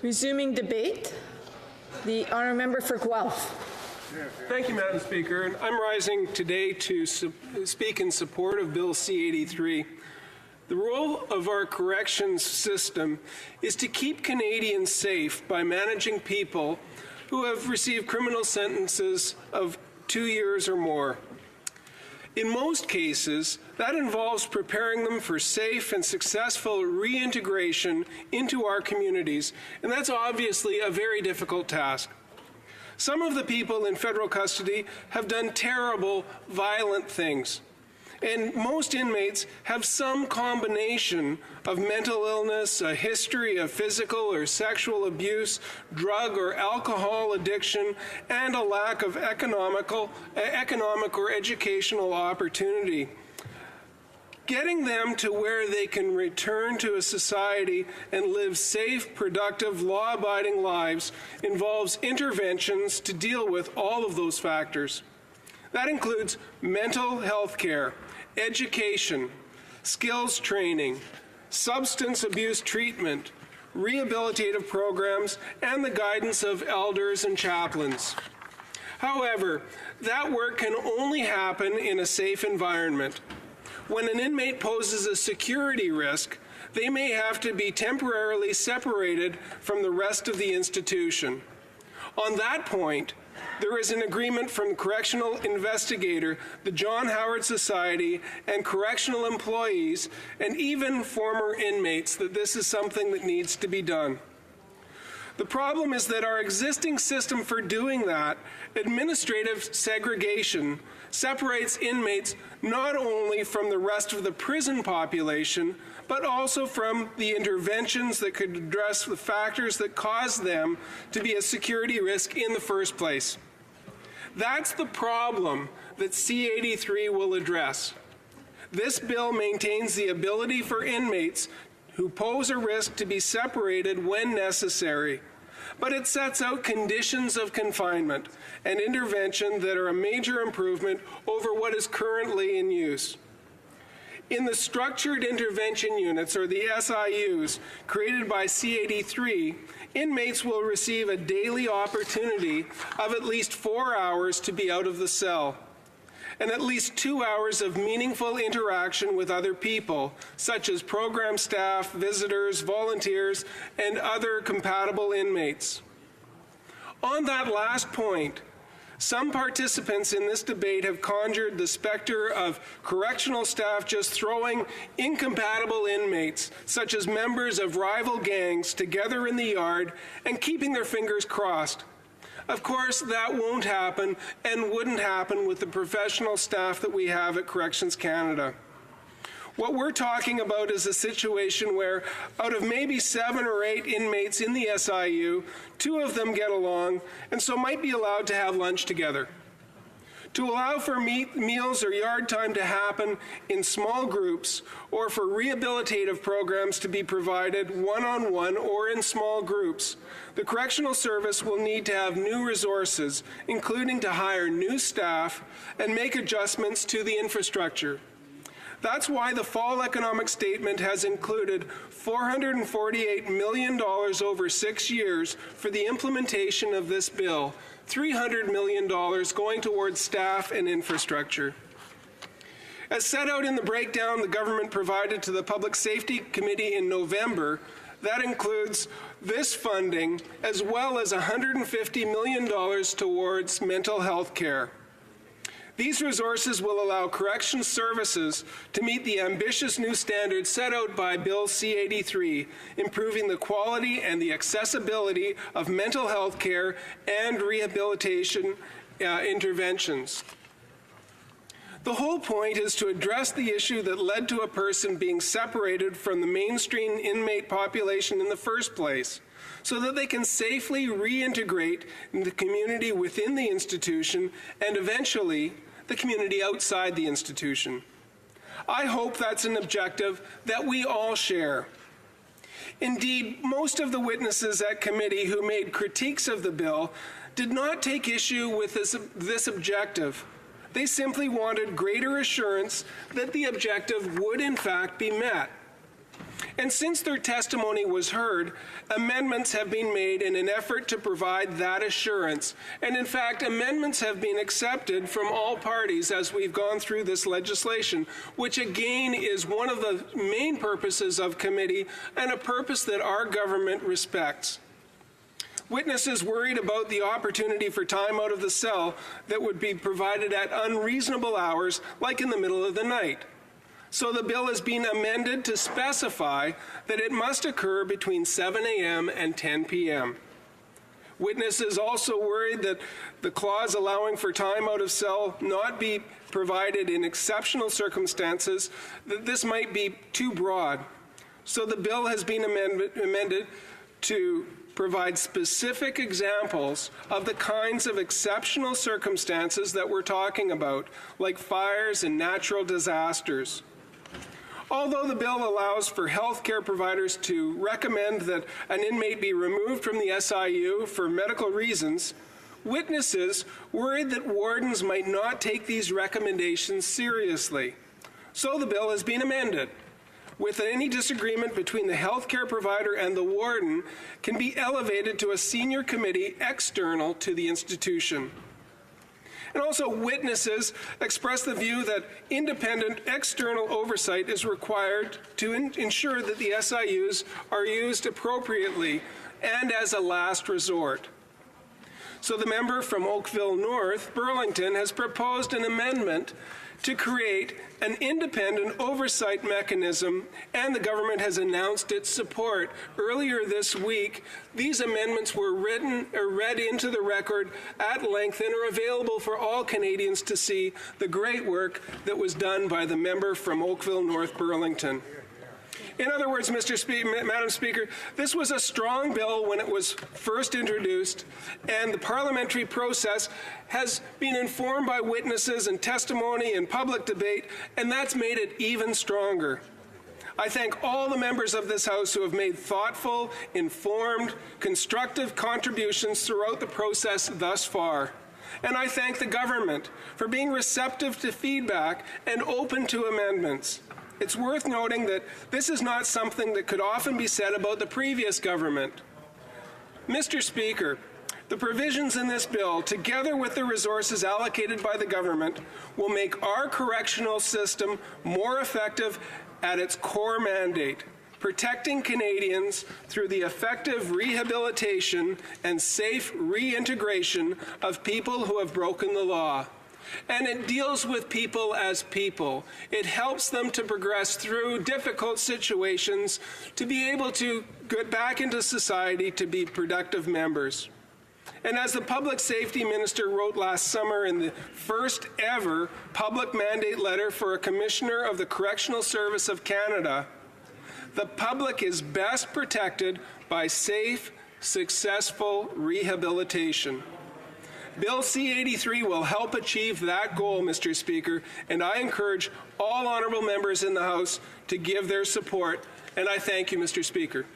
Resuming debate, the honourable member for Guelph. Thank you, Madam Speaker. I'm rising today to speak in support of Bill C-83. The role of our corrections system is to keep Canadians safe by managing people who have received criminal sentences of 2 years or more. In most cases, that involves preparing them for safe and successful reintegration into our communities, and that's obviously a very difficult task. Some of the people in federal custody have done terrible, violent things, and most inmates have some combination of mental illness, a history of physical or sexual abuse, drug or alcohol addiction, and a lack of economic or educational opportunity. Getting them to where they can return to a society and live safe, productive, law-abiding lives involves interventions to deal with all of those factors. That includes mental health care, education, skills training, substance abuse treatment, rehabilitative programs, and the guidance of elders and chaplains. However, that work can only happen in a safe environment. When an inmate poses a security risk, they may have to be temporarily separated from the rest of the institution. On that point, there is an agreement from the correctional investigator, the John Howard Society, and correctional employees, and even former inmates, that this is something that needs to be done. The problem is that our existing system for doing that, administrative segregation, separates inmates not only from the rest of the prison population, but also from the interventions that could address the factors that cause them to be a security risk in the first place. That's the problem that C-83 will address. This bill maintains the ability for inmates who pose a risk to be separated when necessary, but it sets out conditions of confinement and intervention that are a major improvement over what is currently in use. In the Structured Intervention Units, or the SIUs, created by C-83, inmates will receive a daily opportunity of at least 4 hours to be out of the cell, and at least 2 hours of meaningful interaction with other people, such as program staff, visitors, volunteers, and other compatible inmates. On that last point, some participants in this debate have conjured the specter of correctional staff just throwing incompatible inmates, such as members of rival gangs, together in the yard and keeping their fingers crossed. Of course, that won't happen and wouldn't happen with the professional staff that we have at Corrections Canada. What we're talking about is a situation where out of maybe 7 or 8 inmates in the SIU, 2 of them get along and so might be allowed to have lunch together. To allow for meals or yard time to happen in small groups, or for rehabilitative programs to be provided one-on-one or in small groups, the Correctional Service will need to have new resources, including to hire new staff and make adjustments to the infrastructure. That's why the fall economic statement has included $448 million over 6 years for the implementation of this bill, $300 million going towards staff and infrastructure. As set out in the breakdown the government provided to the Public Safety Committee in November, that includes this funding as well as $150 million towards mental health care. These resources will allow corrections services to meet the ambitious new standards set out by Bill C-83, improving the quality and the accessibility of mental health care and rehabilitation interventions. The whole point is to address the issue that led to a person being separated from the mainstream inmate population in the first place, so that they can safely reintegrate in the community within the institution and eventually the community outside the institution. I hope that's an objective that we all share. Indeed, most of the witnesses at committee who made critiques of the bill did not take issue with this objective. They simply wanted greater assurance that the objective would in fact be met. And since their testimony was heard, amendments have been made in an effort to provide that assurance. And in fact, amendments have been accepted from all parties as we've gone through this legislation, which again is one of the main purposes of committee and a purpose that our government respects. Witnesses worried about the opportunity for time out of the cell that would be provided at unreasonable hours, like in the middle of the night. So the bill has been amended to specify that it must occur between 7 a.m. and 10 p.m. Witnesses also worried that the clause allowing for time out of cell not be provided in exceptional circumstances, that this might be too broad. So the bill has been amended to provide specific examples of the kinds of exceptional circumstances that we're talking about, like fires and natural disasters. Although the bill allows for healthcare providers to recommend that an inmate be removed from the SIU for medical reasons, witnesses worried that wardens might not take these recommendations seriously. So the bill has been amended, with any disagreement between the healthcare provider and the warden can be elevated to a senior committee external to the institution. And also, witnesses express the view that independent external oversight is required to ensure that the SIUs are used appropriately and as a last resort. So the member from Oakville North, Burlington, has proposed an amendment to create an independent oversight mechanism, and the government has announced its support. Earlier this week, these amendments were read into the record at length and are available for all Canadians to see the great work that was done by the member from Oakville North, Burlington. In other words, Madam Speaker, this was a strong bill when it was first introduced, and the parliamentary process has been informed by witnesses and testimony and public debate, and that's made it even stronger. I thank all the members of this House who have made thoughtful, informed, constructive contributions throughout the process thus far. And I thank the government for being receptive to feedback and open to amendments. It's worth noting that this is not something that could often be said about the previous government. Mr. Speaker, the provisions in this bill, together with the resources allocated by the government, will make our correctional system more effective at its core mandate, protecting Canadians through the effective rehabilitation and safe reintegration of people who have broken the law. And it deals with people as people. It helps them to progress through difficult situations, to be able to get back into society, to be productive members. And as the Public Safety Minister wrote last summer in the first ever public mandate letter for a Commissioner of the Correctional Service of Canada, the public is best protected by safe, successful rehabilitation. Bill C-83 will help achieve that goal, Mr. Speaker, and I encourage all honourable members in the House to give their support, and I thank you, Mr. Speaker.